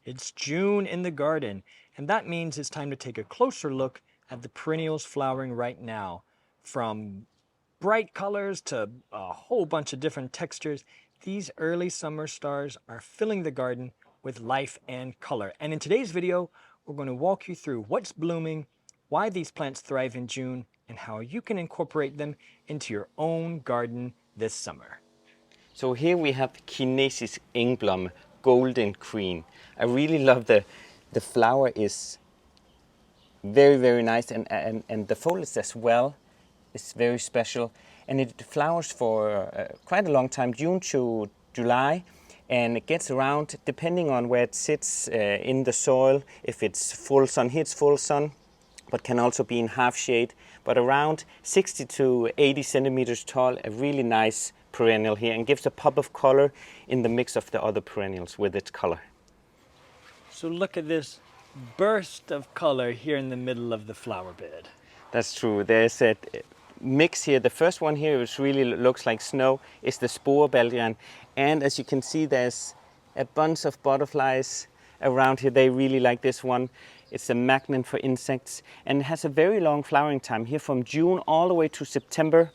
It's June in the garden, and that means it's time to take a closer look at the perennials flowering right now. From bright colors to a whole bunch of different textures, these early summer stars are filling the garden with life and color. And in today's video, we're going to walk you through what's blooming, why these plants thrive in June, and how you can incorporate them into your own garden this summer. So here we have chinensis engblom, golden queen. I really love the flower is very nice, and the foliage as well is very special, and it flowers for quite a long time, June to July, and it gets around depending on where it sits in the soil. If it's full sun, here it's full sun, but can also be in half shade, but around 60 to 80 centimeters tall, a really nice perennial here, and gives a pop of color in the mix of the other perennials with its color. So look at this burst of color here in the middle of the flower bed. That's true. There's a mix here. The first one here, which really looks like snow, is the valerian, and as you can see, there's a bunch of butterflies around here. They really like this one. It's a magnet for insects, and it has a very long flowering time here from June all the way to September.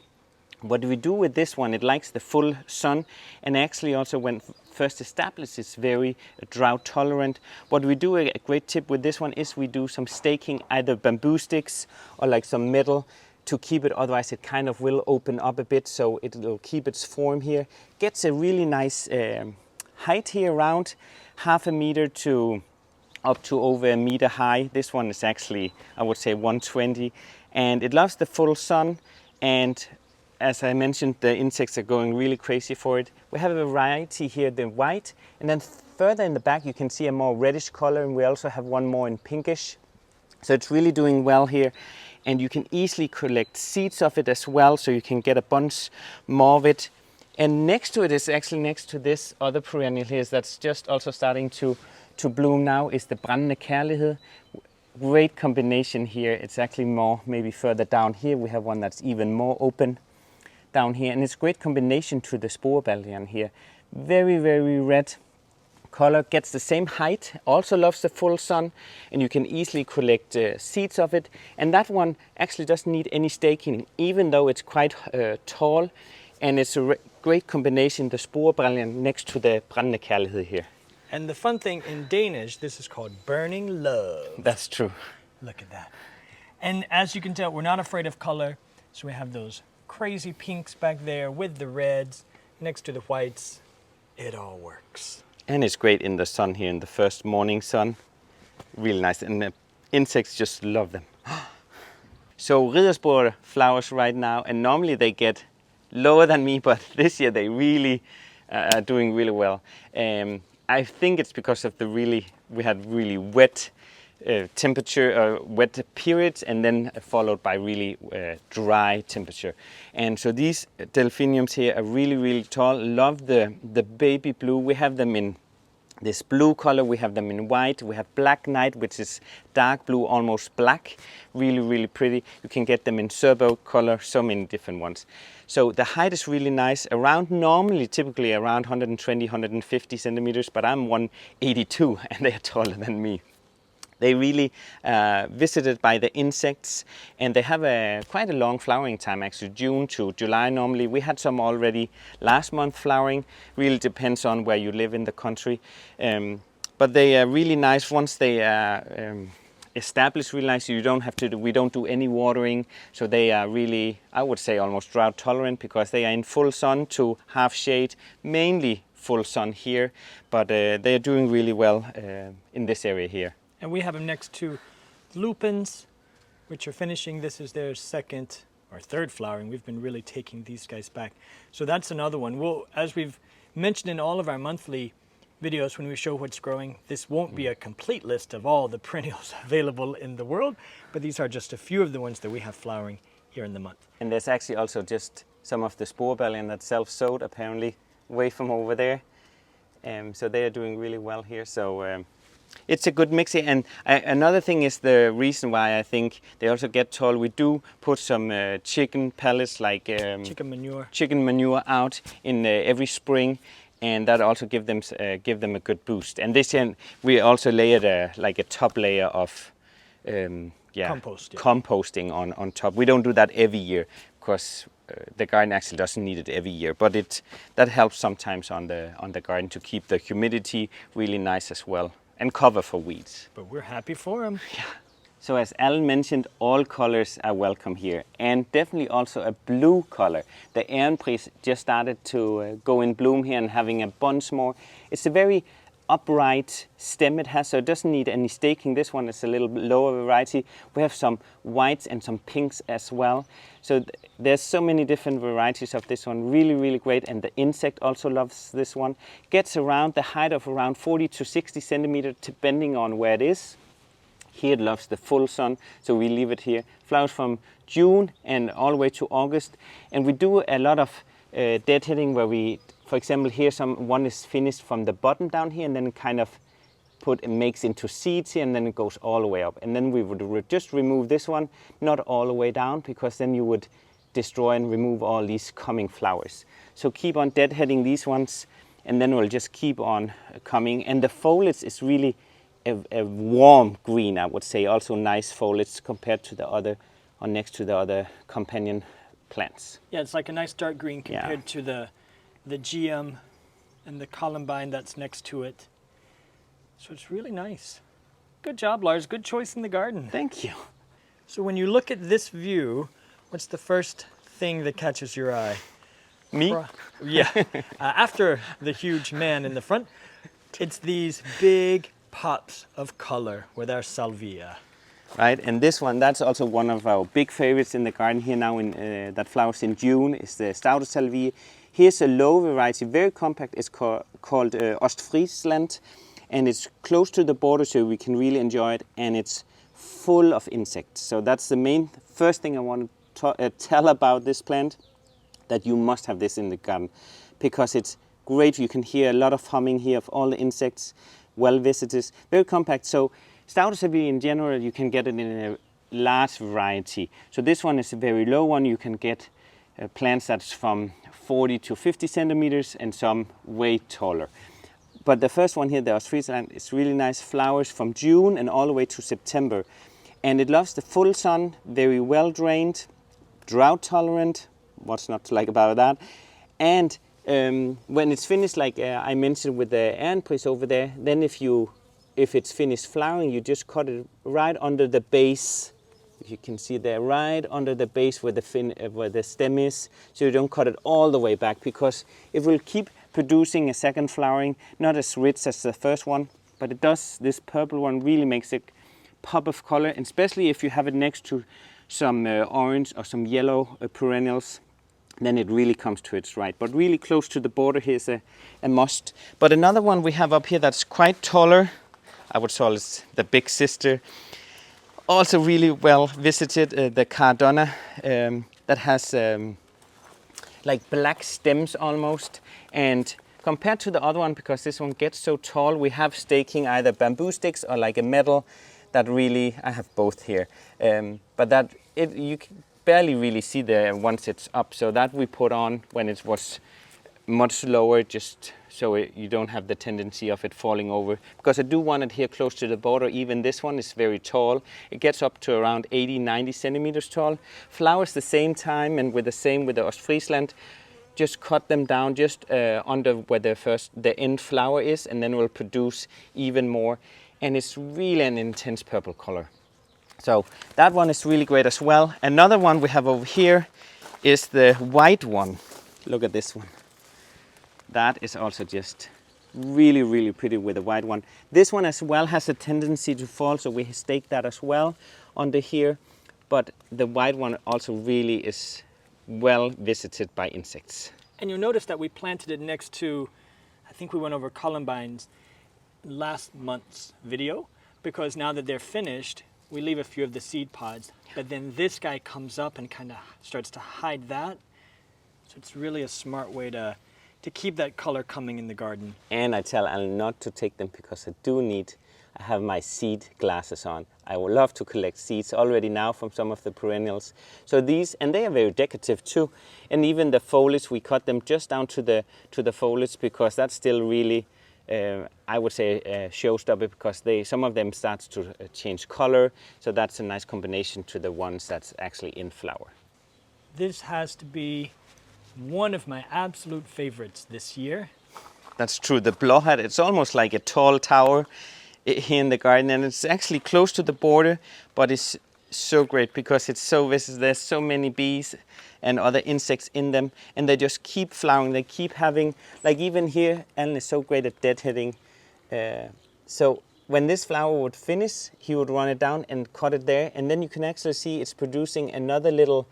What we do with this one, it likes the full sun, and actually also when first established, it's very drought tolerant. What we do, a great tip with this one, is we do some staking, either bamboo sticks or like some metal to keep it, otherwise it kind of will open up a bit, so it will keep its form here. Gets a really nice height here, around half a meter to up to over a meter high. This one is actually, I would say, 120, and it loves the full sun, and as I mentioned, the insects are going really crazy for it. We have a variety here, the white, and then further in the back you can see a more reddish color, and we also have one more in pinkish. So it's really doing well here, and you can easily collect seeds of it as well, so you can get a bunch more of it. And next to it is actually next to this other perennial here that's just also starting to bloom now, is the brændende kærlighed. Great combination here. It's actually more maybe further down here. We have one that's even more open down here, and it's a great combination to the valerian here. Very red color, gets the same height, also loves the full sun, and you can easily collect seeds of it. And that one actually doesn't need any staking, even though it's quite tall, and it's a great combination, the valerian next to the brændende kærlighed here. And the fun thing, in Danish, this is called burning love. That's true. Look at that. And as you can tell, we're not afraid of color, so we have those crazy pinks back there with the reds next to the whites. It all works. And it's great in the sun here, in the first morning sun. Really nice, and the insects just love them. So ridderspor flowers right now, and normally they get lower than me, but this year they really are doing really well. I think it's because of we had really wet temperature, wet periods, and then followed by really dry temperature. And so these delphiniums here are really tall. Love the baby blue. We have them in this blue color, we have them in white, we have black night, which is dark blue, almost black. Really pretty. You can get them in serbo color, so many different ones. So the height is really nice, around normally, typically around 120, 150 centimeters, but I'm 182 and they're taller than me. They really visited by the insects, and they have quite a long flowering time, actually, June to July normally. We had some already last month flowering. Really depends on where you live in the country. But they are really nice once they are established, really nice. You don't have to we don't do any watering, so they are really, I would say, almost drought tolerant, because they are in full sun to half shade, mainly full sun here, but they are doing really well in this area here. And we have them next to lupins, which are finishing. This is their second or third flowering. We've been really taking these guys back. So that's another one. Well, as we've mentioned in all of our monthly videos when we show what's growing, this won't be a complete list of all the perennials available in the world, but these are just a few of the ones that we have flowering here in the month. And there's actually also just some of the valerian that's self-sowed, apparently, way from over there. So they are doing really well here. So it's a good mix here. And another thing is the reason why I think they also get tall. We do put some chicken pellets, like chicken manure out in every spring. and that also give them a good boost. And this year we also layered like a top layer of composting on top. We don't do that every year because the garden actually doesn't need it every year, but that helps sometimes on the garden to keep the humidity really nice as well and cover for weeds. But we're happy for them. Yeah. So as Alan mentioned, all colors are welcome here, and definitely also a blue color. The arvensis just started to go in bloom here and having a bunch more. It's a very upright stem it has, so it doesn't need any staking. This one is a little lower variety. We have some whites and some pinks as well. So there's so many different varieties of this one. Really, really great. And the insect also loves this one. Gets around the height of around 40 to 60 centimeters, depending on where it is. Here it loves the full sun, so we leave it here. Flowers from June and all the way to August. And we do a lot of deadheading where we, for example, here one is finished from the bottom down here, and then it kind of makes into seeds here, and then it goes all the way up. And then we would just remove this one, not all the way down, because then you would destroy and remove all these coming flowers. So keep on deadheading these ones, and then we'll just keep on coming. And the foliage is really a warm green, I would say. Also nice foliage compared to the other, or next to the other companion plants. Yeah, it's like a nice dark green compared to the geum and the columbine that's next to it. So it's really nice. Good job, Lars. Good choice in the garden. Thank you. So when you look at this view, what's the first thing that catches your eye? Me? Yeah. After the huge man in the front, it's these big pops of color with our salvia. Right, and this one, that's also one of our big favorites in the garden here now that flowers in June, is the stoutest salvia. Here's a low variety, very compact. It's called Ostfriesland, and it's close to the border, so we can really enjoy it, and it's full of insects. So that's the first thing I want to tell about this plant, that you must have this in the garden, because it's great. You can hear a lot of humming here of all the insects, well visited, very compact. So stoutest salvia in general, you can get it in a large variety. So this one is a very low one. You can get plants that's from 40 to 50 centimeters and some way taller. But the first one here, the Ostfriesland, is really nice. Flowers from June and all the way to September. And it loves the full sun, very well drained, drought tolerant. What's not to like about that? And when it's finished, like I mentioned with the arvensis over there, then if it's finished flowering, you just cut it right under the base. You can see there, right under the base where the stem is. So you don't cut it all the way back, because it will keep producing a second flowering, not as rich as the first one, but it does. This purple one really makes it pop of color, and especially if you have it next to some orange or some yellow perennials, then it really comes to its right. But really close to the border here is a must. But another one we have up here that's quite taller, I would call it the big sister. Also really well visited, the Caradonna, that has like black stems almost. And compared to the other one, because this one gets so tall, we have staking either bamboo sticks or like a metal that really, I have both here. But that you can barely really see there once it's up. So that we put on when it was much lower, just so you don't have the tendency of it falling over. Because I do want it here close to the border. Even this one is very tall. It gets up to around 80, 90 centimeters tall. Flowers the same time, and with the Ostfriesland. Just cut them down just under where the end flower is, and then we'll produce even more. And it's really an intense purple color. So that one is really great as well. Another one we have over here is the white one. Look at this one. That is also just really, really pretty with the white one. This one as well has a tendency to fall, so we stake that as well under here. But the white one also really is well visited by insects. And you'll notice that we planted it next to, I think we went over columbines last month's video, because now that they're finished, we leave a few of the seed pods, but then this guy comes up and kind of starts to hide that. So it's really a smart way to keep that color coming in the garden. And I tell Alan not to take them, because I have my seed glasses on. I would love to collect seeds already now from some of the perennials. So these, and they are very decorative too. And even the foliage, we cut them just down to the foliage because that's still really, I would say, a showstopper because some of them start to change color. So that's a nice combination to the ones that's actually in flower. This has to be one of my absolute favorites this year. That's true. The blowhead, it's almost like a tall tower here in the garden, and it's actually close to the border, but it's so great because it's so visible. There's so many bees and other insects in them, and they just keep flowering. They keep having, like even here, Alan is so great at deadheading. So when this flower would finish, he would run it down and cut it there, and then you can actually see it's producing another little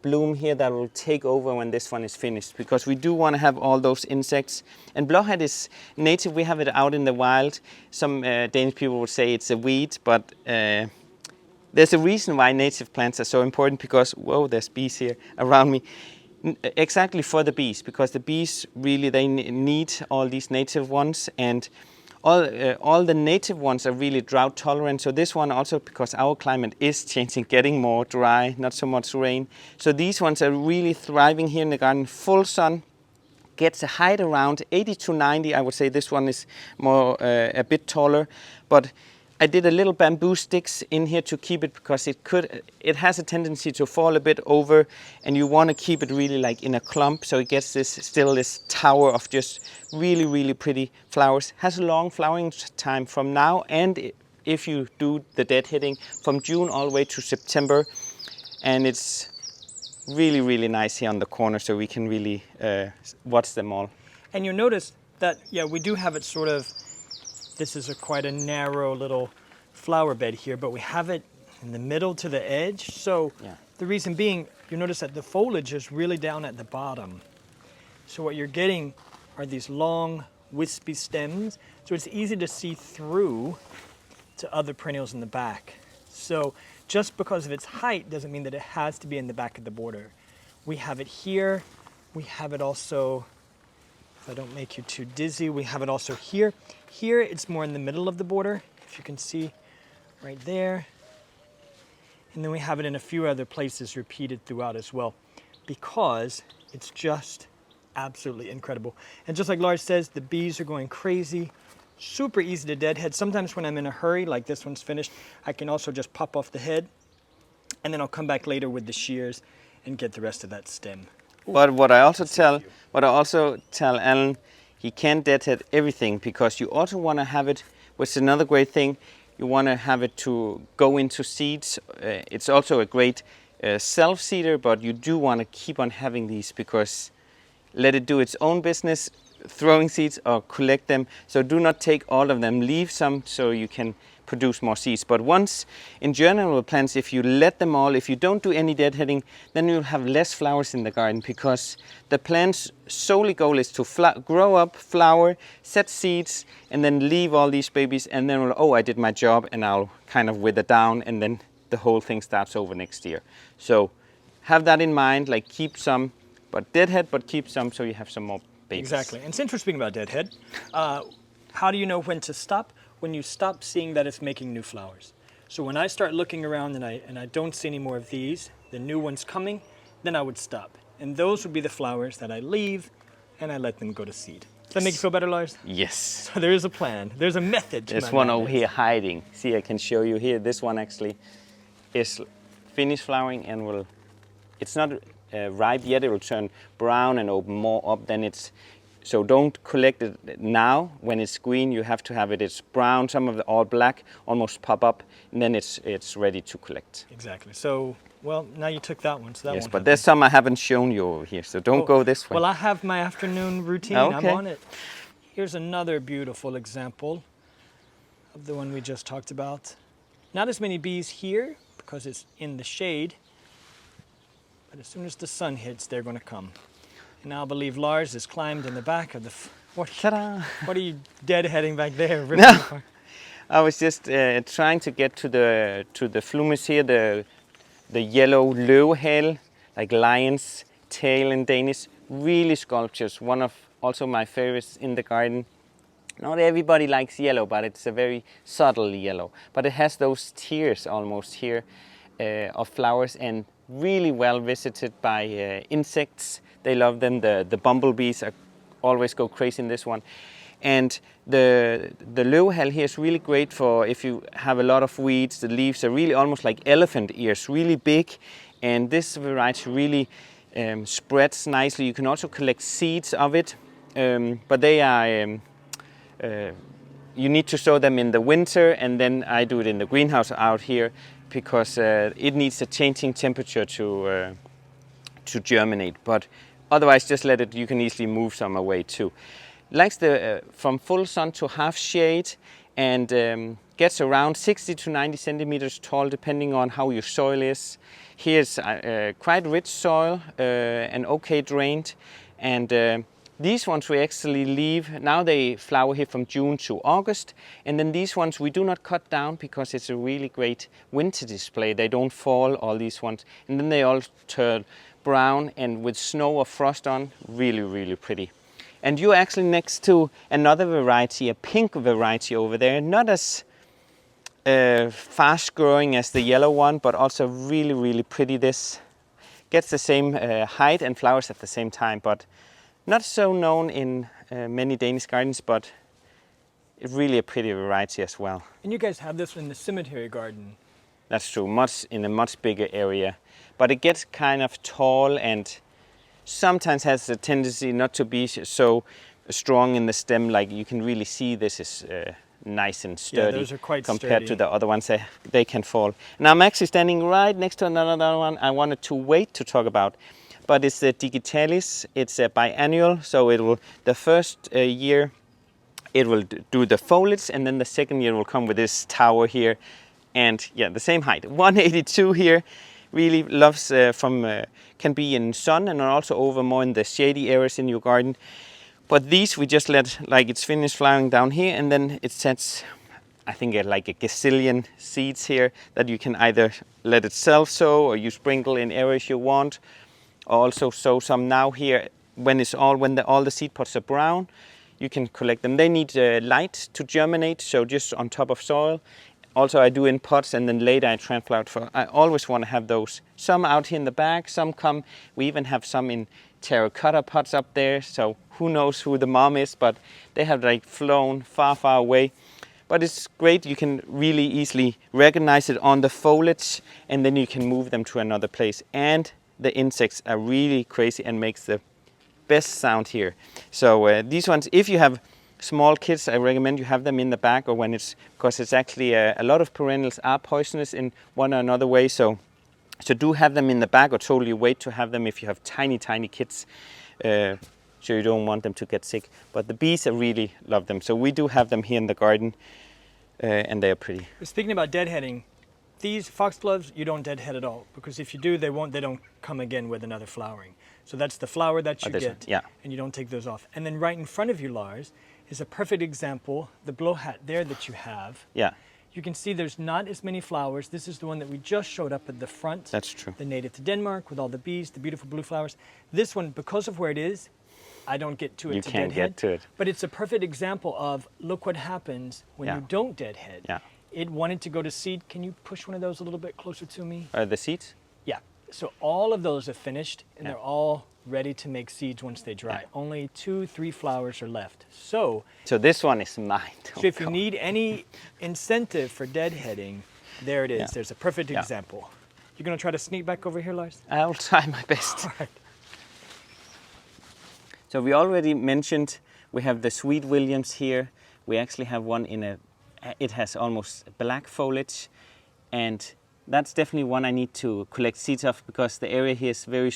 bloom here that will take over when this one is finished, because we do want to have all those insects. And blowhead is native. We have it out in the wild. Some Danish people would say it's a weed, but there's a reason why native plants are so important, because, whoa, there's bees here around me. Exactly for the bees, because the bees really, they need all these native ones, and all the native ones are really drought tolerant. So this one also, because our climate is changing, getting more dry, not so much rain. So these ones are really thriving here in the garden. Full sun, gets a height around 80 to 90. I would say this one is more a bit taller, but I did a little bamboo sticks in here to keep it, because it has a tendency to fall a bit over, and you want to keep it really like in a clump, so it gets this tower of just really, really pretty flowers. Has a long flowering time from now, and if you do the deadheading, from June all the way to September, and it's really, really nice here on the corner, so we can really watch them all. And you'll notice that, yeah, we do have it sort of, this is quite a narrow little flower bed here, but we have it in the middle to the edge. So yeah. The reason being, you notice that the foliage is really down at the bottom. So what you're getting are these long, wispy stems. So it's easy to see through to other perennials in the back. So just because of its height doesn't mean that it has to be in the back of the border. We have it here. We have it also, if I don't make you too dizzy, we have it also here. Here it's more in the middle of the border, if you can see right there. And then we have it in a few other places repeated throughout as well, because it's just absolutely incredible. And just like Lars says, the bees are going crazy. Super easy to deadhead. Sometimes when I'm in a hurry, like this one's finished, I can also just pop off the head, and then I'll come back later with the shears and get the rest of that stem. But what I also tell Alan, he can't deadhead everything, because you also want to have it, which is another great thing, you want to have it to go into seeds. It's also a great self-seeder, but you do want to keep on having these, because let it do its own business, throwing seeds or collect them. So do not take all of them, leave some so you can produce more seeds. But once, in general plants, if you let them all, if you don't do any deadheading, then you'll have less flowers in the garden, because the plant's solely goal is to grow up, flower, set seeds, and then leave all these babies, and then, oh, I did my job, and I'll kind of wither down, and then the whole thing starts over next year. So have that in mind, like keep some, but deadhead, but keep some so you have some more babies. Exactly. And since we're speaking about deadhead, how do you know when to stop? When you stop seeing that it's making new flowers. So when I start looking around and I don't see any more of these, the new ones coming, then I would stop. And those would be the flowers that I leave and I let them go to seed. Does that make you feel better, Lars? Yes. So there is a plan. There's a method to There's my one madness. over here hiding. See, I can show you here. This one actually is finished flowering and will, it's not ripe yet. It will turn brown and open more up than it's. So don't collect it now when it's green. You have to have it, it's brown, some of it all black, almost pop up, and then it's ready to collect. Exactly. So, well, now you took that one, so that yes, won't but happen. there's some I haven't shown you over here, so don't go this way. Well, I have my afternoon routine. Okay. I'm on it. Here's another beautiful example of the one we just talked about. Not as many bees here because it's in the shade, but as soon as the sun hits, they're going to come. And now I believe Lars has climbed in the back of the... What are you deadheading back there? No, I was just trying to get to the Phlomis here, the yellow løvehale, like lion's tail in Danish. Really sculptures, one of also my favorites in the garden. Not everybody likes yellow, but it's a very subtle yellow. But it has those tiers almost here of flowers, and really well visited by insects. They love them. The bumblebees always go crazy in this one. And the Løvehal here is really great for if you have a lot of weeds. The leaves are really almost like elephant ears, really big. And this variety really spreads nicely. You can also collect seeds of it, but they are you need to sow them in the winter, and then I do it in the greenhouse out here because it needs a changing temperature to germinate. But otherwise, just let it. You can easily move some away too. Likes the from full sun to half shade, and gets around 60 to 90 centimeters tall, depending on how your soil is. Here's quite rich soil and okay drained, and these ones we actually leave. Now they flower here from June to August, and then these ones we do not cut down because it's a really great winter display. They don't fall, all these ones, and then they all turn brown, and with snow or frost on, really, really pretty. And you're actually next to another variety, a pink variety over there, not as fast growing as the yellow one, but also really, really pretty. This gets the same height and flowers at the same time, but not so known in many Danish gardens, but it's really a pretty variety as well. And you guys have this in the cemetery garden. That's true, in a much bigger area. But it gets kind of tall and sometimes has a tendency not to be so strong in the stem. Like you can really see this is nice and sturdy. Yeah, those are quite compared sturdy. to the other ones. They can fall. Now I'm actually standing right next to another one I wanted to wait to talk about. But it's the Digitalis. It's a biennial, so it will the first year it will do the foliage, and then the second year will come with this tower here, and yeah, the same height, 182 here. Really loves can be in sun and also over more in the shady areas in your garden. But these we just let like it's finished flowering down here, and then it sets, I think, like a gazillion seeds here that you can either let it self-sow or you sprinkle in areas you want. Also sow some now here when all the seed pods are brown. You can collect them. They need light to germinate, so just on top of soil. Also I do in pots, and then later I transplant. I always want to have those. Some out here in the back, some come. We even have some in terracotta pots up there. So who knows who the mom is, but they have like flown far, far away. But it's great. You can really easily recognize it on the foliage, and then you can move them to another place. And the insects are really crazy and makes the best sound here. So these ones, if you have small kids, I recommend you have them in the back, or when because it's actually a lot of perennials are poisonous in one or another way. So do have them in the back, or totally wait to have them if you have tiny kids. So you don't want them to get sick. But the bees really love them. So we do have them here in the garden, and they are pretty. Speaking about deadheading, these foxgloves you don't deadhead at all, because if you do, they don't come again with another flowering. So that's the flower that you get, yeah. And you don't take those off. And then right in front of you, Lars, is a perfect example, the blow hat there that you have. Yeah. You can see there's not as many flowers. This is the one that we just showed up at the front. That's true. The native to Denmark with all the bees, the beautiful blue flowers. This one, because of where it is, I don't get to it. You can't get to it. But it's a perfect example of look what happens when you don't deadhead. Yeah. It wanted to go to seed. Can you push one of those a little bit closer to me? The seeds? Yeah. So all of those are finished, and they're all ready to make seeds once they dry. Yeah. Only 2-3 flowers are left. So this one is mine. So if you need any incentive for deadheading, there it is. Yeah. There's a perfect example. You're going to try to sneak back over here, Lars? I'll try my best. All right. So we already mentioned we have the Sweet Williams here. We actually have one it has almost black foliage, and that's definitely one I need to collect seeds of because the area here is very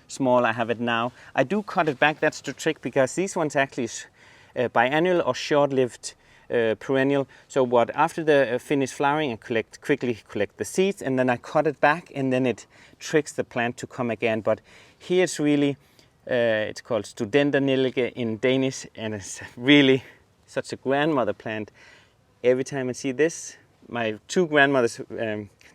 small. I have it now. I do cut it back. That's the trick, because these ones actually biennial or short-lived perennial. So after the finished flowering, I quickly collect the seeds, and then I cut it back, and then it tricks the plant to come again. But here it's really, it's called studenternelige in Danish, and it's really such a grandmother plant. Every time I see this, my two grandmothers,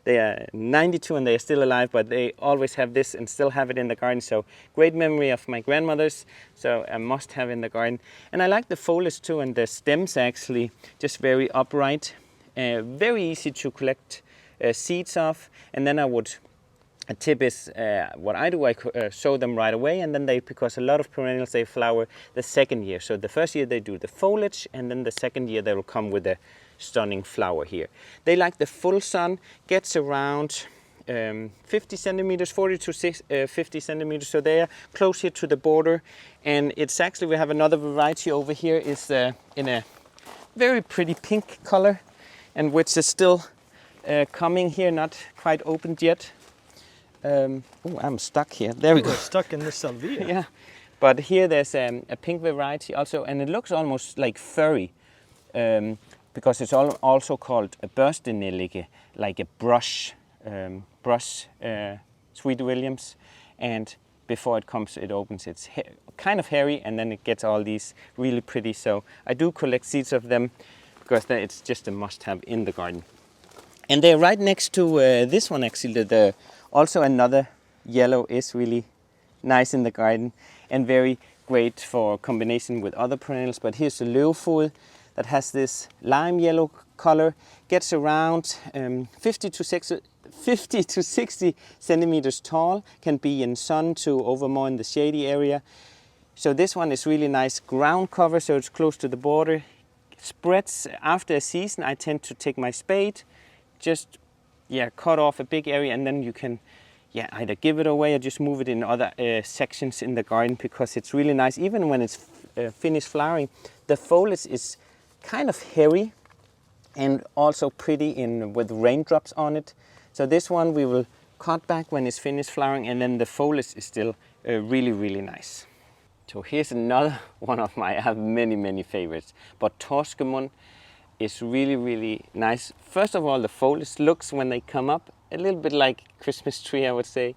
they are 92 and they are still alive, but they always have this and still have it in the garden. So great memory of my grandmothers, so I must have in the garden. And I like the foliage too, and the stems actually just very upright, very easy to collect seeds of. And then a tip is what I do, I sow them right away, and then because a lot of perennials, they flower the second year. So the first year they do the foliage, and then the second year they will come with a stunning flower here. They like the full sun, gets around 50 centimeters, 40 to 50 centimeters, so they are close here to the border. And it's actually, we have another variety over here, is in a very pretty pink color, and which is still coming here, not quite opened yet. Oh, I'm stuck here. There we go. We're stuck in the Salvia. Yeah, but here there's a pink variety also, and it looks almost like furry, because it's also called a børstenellige, like a brush Sweet Williams, and before it opens, it's kind of hairy, and then it gets all these really pretty. So I do collect seeds of them because it's just a must-have in the garden. And they're right next to this one actually. Also another yellow is really nice in the garden and very great for combination with other perennials. But here's a løvfod that has this lime yellow color, gets around 50 to 60 centimeters tall, can be in sun to over more in the shady area. So this one is really nice ground cover, so it's close to the border. Spreads after a season. I tend to take my spade, just cut off a big area, and then you can either give it away or just move it in other sections in the garden, because it's really nice. Even when it's finished flowering, the foliage is kind of hairy and also pretty with raindrops on it. So this one we will cut back when it's finished flowering, and then the foliage is still really, really nice. So here's another one of I have many favorites, but Torskemund is really, really nice. First of all, the foliage looks, when they come up, a little bit like Christmas tree, I would say.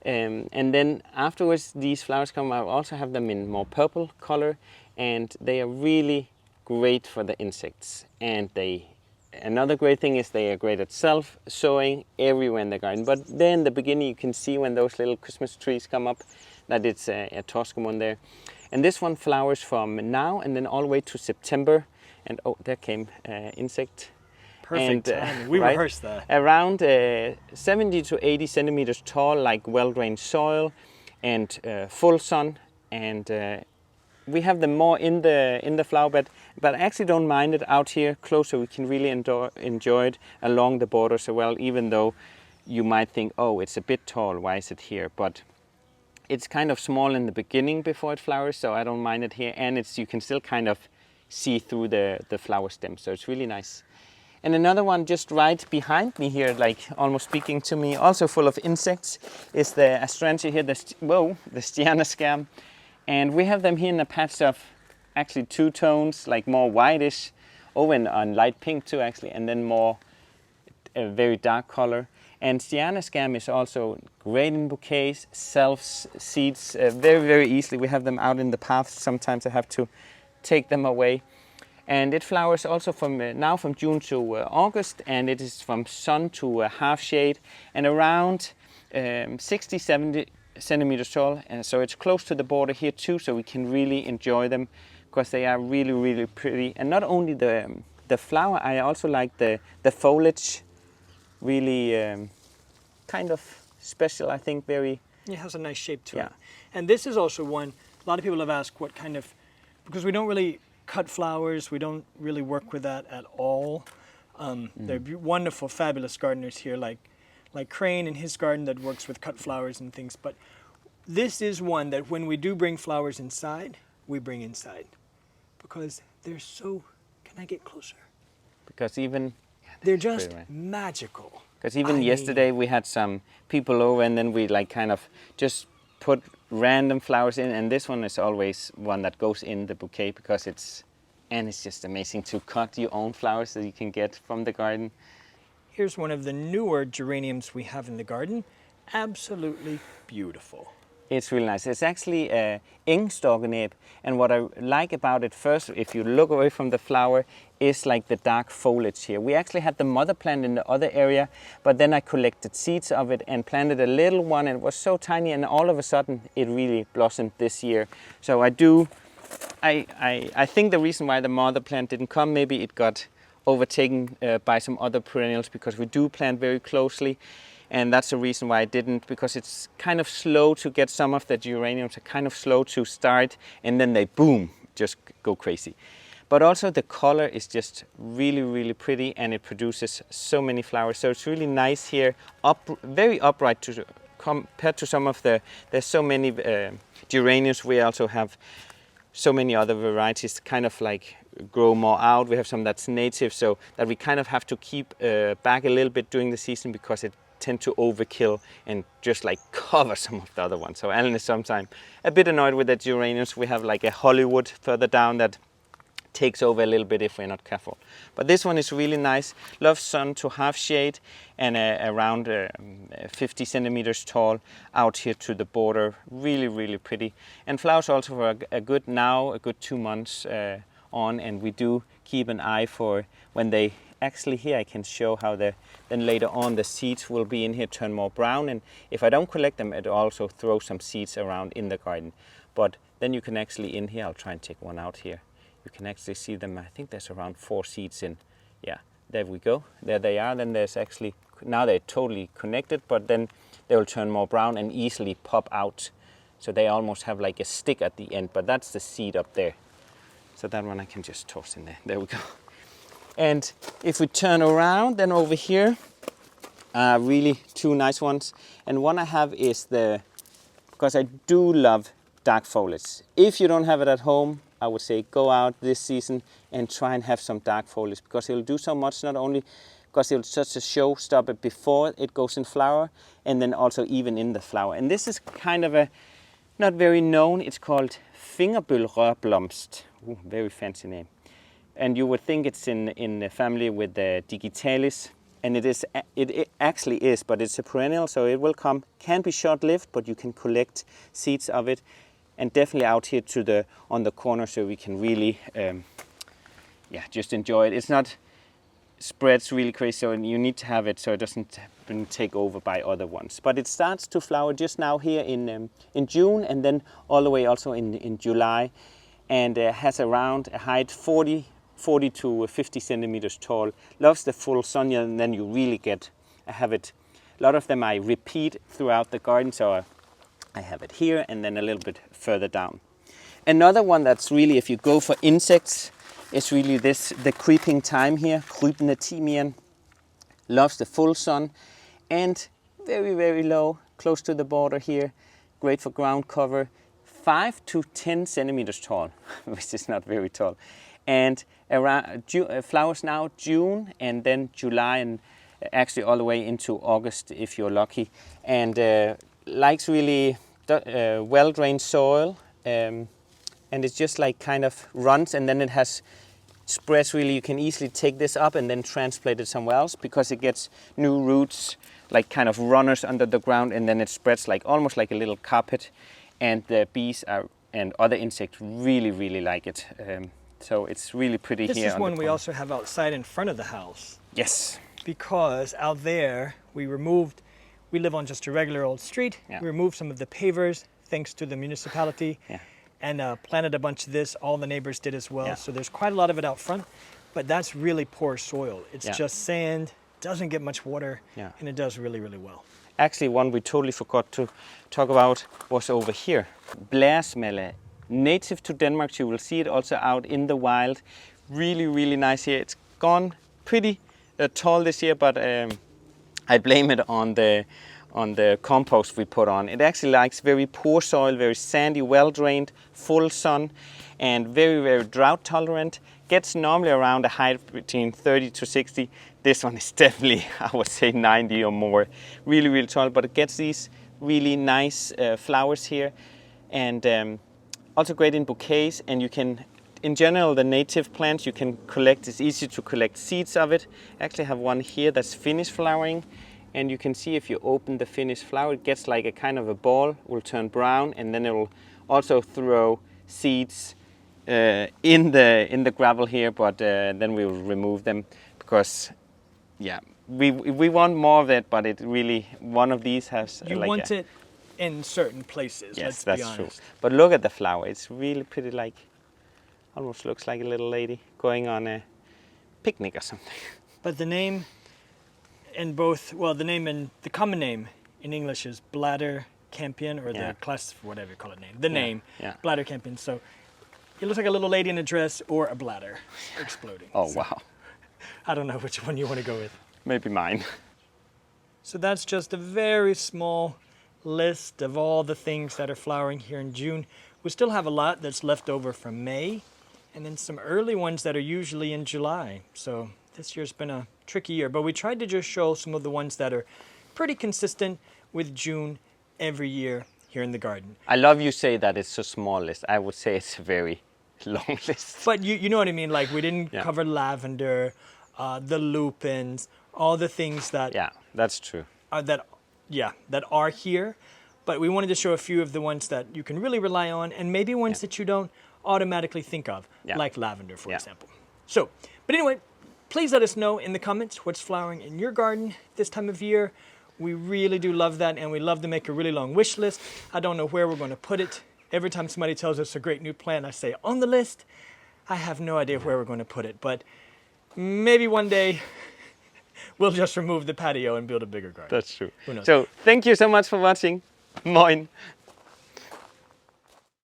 And then afterwards, these flowers come out. I also have them in more purple color, and they are really great for the insects. And another great thing is they are great at self-sowing everywhere in the garden. But then in the beginning, you can see when those little Christmas trees come up that it's a Torskemund there. And this one flowers from now and then all the way to September. And oh, there came insect. Perfect timing. We rehearsed that. Around 70 to 80 centimeters tall, like well-drained soil and full sun. And we have them more in the flower bed, but I actually don't mind it out here closer. We can really enjoy it along the borders as well, even though you might think, oh, it's a bit tall, why is it here? But it's kind of small in the beginning before it flowers, so I don't mind it here. And you can still kind of see through the flower stem, so it's really nice. And another one just right behind me here, like almost speaking to me, also full of insects, is the Astrantia here, the Styana scam. And we have them here in a patch of actually two tones, like more whitish, on light pink too actually, and then more a very dark color. And Styana scam is also great in bouquets, self-seeds very easily. We have them out in the path. Sometimes I have to take them away. And it flowers also from June to August, and it is from sun to half shade, and around 60-70 centimeters tall. And so it's close to the border here too, so we can really enjoy them because they are really pretty. And not only the flower, I also like the foliage. Really kind of special, I think. Very. It has a nice shape to it. And this is also one. A lot of people have asked what kind of, because we don't really cut flowers. We don't really work with that at all. They're wonderful, fabulous gardeners here, like Crane in his garden that works with cut flowers and things. But this is one that when we do bring flowers inside, we bring inside because they're so. Can I get closer? Because even they're just magical. Because even yesterday we had some people over, and then we kind of just put random flowers in, and this one is always one that goes in the bouquet because it's just amazing to cut your own flowers that you can get from the garden. Here's one of the newer geraniums we have in the garden. Absolutely beautiful. It's really nice. It's actually a engstokkenæb, and what I like about it first, if you look away from the flower, is like the dark foliage here. We actually had the mother plant in the other area, but then I collected seeds of it and planted a little one, and it was so tiny, and all of a sudden it really blossomed this year. So I think the reason why the mother plant didn't come, maybe it got overtaken by some other perennials, because we do plant very closely. And that's the reason why I didn't, because it's kind of slow to get. Some of the geraniums are kind of slow to start, and then they boom, just go crazy. But also the color is just really, really pretty, and it produces so many flowers. So it's really nice here, very upright compared to some of there's so many geraniums. We also have so many other varieties kind of like grow more out. We have some that's native, so that we kind of have to keep back a little bit during the season, because it tend to overkill and just like cover some of the other ones. So Alan is sometimes a bit annoyed with the geraniums. We have like a Hollywood further down that takes over a little bit if we're not careful. But this one is really nice. Loves sun to half shade, and around 50 centimeters tall out here to the border. Really, really pretty. And flowers also for a good 2 months on, and we do keep an eye for when they actually, here I can show how then later on the seeds will be in here, turn more brown, and if I don't collect them, it also throws some seeds around in the garden. But then you can actually, in here, I'll try and take one out here, you can actually see them. I think there's around 4 seeds in. Yeah, there we go, there they are. Then there's actually, now they're totally connected, but then they will turn more brown and easily pop out, so they almost have like a stick at the end. But that's the seed up there, so that one I can just toss in there. There we go. And if we turn around, then over here, really 2 nice ones. And one I have is because I do love dark foliage. If you don't have it at home, I would say go out this season and try and have some dark foliage, because it'll do so much, not only because it'll such a showstopper before it goes in flower, and then also even in the flower. And this is kind of a, not very known, it's called fingerbølrørblomst. Very fancy name. And you would think it's in the family with the Digitalis, and it actually is, but it's a perennial, so it will come, can be short-lived, but you can collect seeds of it, and definitely out here on the corner, so we can really, just enjoy it. It's not spreads really crazy, so you need to have it so it doesn't take over by other ones. But it starts to flower just now here in June, and then all the way also in July, and has around a height 40 to 50 centimeters tall. Loves the full sun, and then you really have it. A lot of them I repeat throughout the garden, so I have it here and then a little bit further down. Another one that's really, if you go for insects, is really the creeping thyme here, krybende timian. Loves the full sun and very, very low, close to the border here. Great for ground cover. 5 to 10 centimeters tall, which is not very tall. And around flowers now June, and then July, and actually all the way into August if you're lucky. And likes really well-drained soil, and it's just like kind of runs, and then it has spreads really. You can easily take this up and then transplant it somewhere else, because it gets new roots, like kind of runners under the ground, and then it spreads like almost like a little carpet. And the bees and other insects really, really like it. So it's really pretty here. This is one we also have outside in front of the house. Yes. Because out there we live on just a regular old street. Yeah. We removed some of the pavers thanks to the municipality, and planted a bunch of this. All the neighbors did as well. Yeah. So there's quite a lot of it out front, but that's really poor soil. It's just sand, doesn't get much water, and it does really, really well. Actually, one we totally forgot to talk about was over here. Blæresmelle, native to Denmark. You will see it also out in the wild. Really, really nice here. It's gone pretty tall this year, but I blame it on the compost we put on. It actually likes very poor soil, very sandy, well-drained, full sun, and very, very drought tolerant. Gets normally around a height between 30 to 60. This one is definitely, I would say, 90 or more. Really, really tall, but it gets these really nice flowers here, and also great in bouquets. And you can, in general, the native plants you can collect. It's easy to collect seeds of it. I actually have one here that's finished flowering, And you can see if you open the finished flower, it gets like a kind of a ball, will turn brown, and then it will also throw seeds in the gravel here, but then we will remove them because, yeah, we want more of it, but it really, one of these has You like want it in certain places, yes, let's that's be honest. true. But look at the flower, it's really pretty, like, almost looks like a little lady going on a picnic or something. But the name in both, well, the common name in English is bladder campion, or Yeah. the class, whatever you call it name, the name, yeah. bladder campion. So it looks like a little lady in a dress or a bladder exploding. Oh, So wow. I don't know which one you want to go with. Maybe mine. So that's just a very small list of all the things that are flowering here in June. We still have a lot that's left over from May, and then some early ones that are usually in July. So this year's been a tricky year, but we tried to just show some of the ones that are pretty consistent with June every year here in the garden. I love you say that it's a small list. I would say it's a very long list. But you know what I mean? Like, we didn't Yeah. cover lavender, the lupins, all the things that Yeah, that's true. that are here, but we wanted to show a few of the ones that you can really rely on, and maybe ones that you don't automatically think of, Yeah. like lavender, for Yeah. example. So, but anyway, please let us know in the comments what's flowering in your garden this time of year. We really do love that, and we love to make a really long wish list. I don't know where we're going to put it. Every time somebody tells us a great new plant, I say, on the list. I have no idea where we're going to put it, but maybe one day we'll just remove the patio and build a bigger garden. That's true. Who knows? So thank you so much for watching. Moin.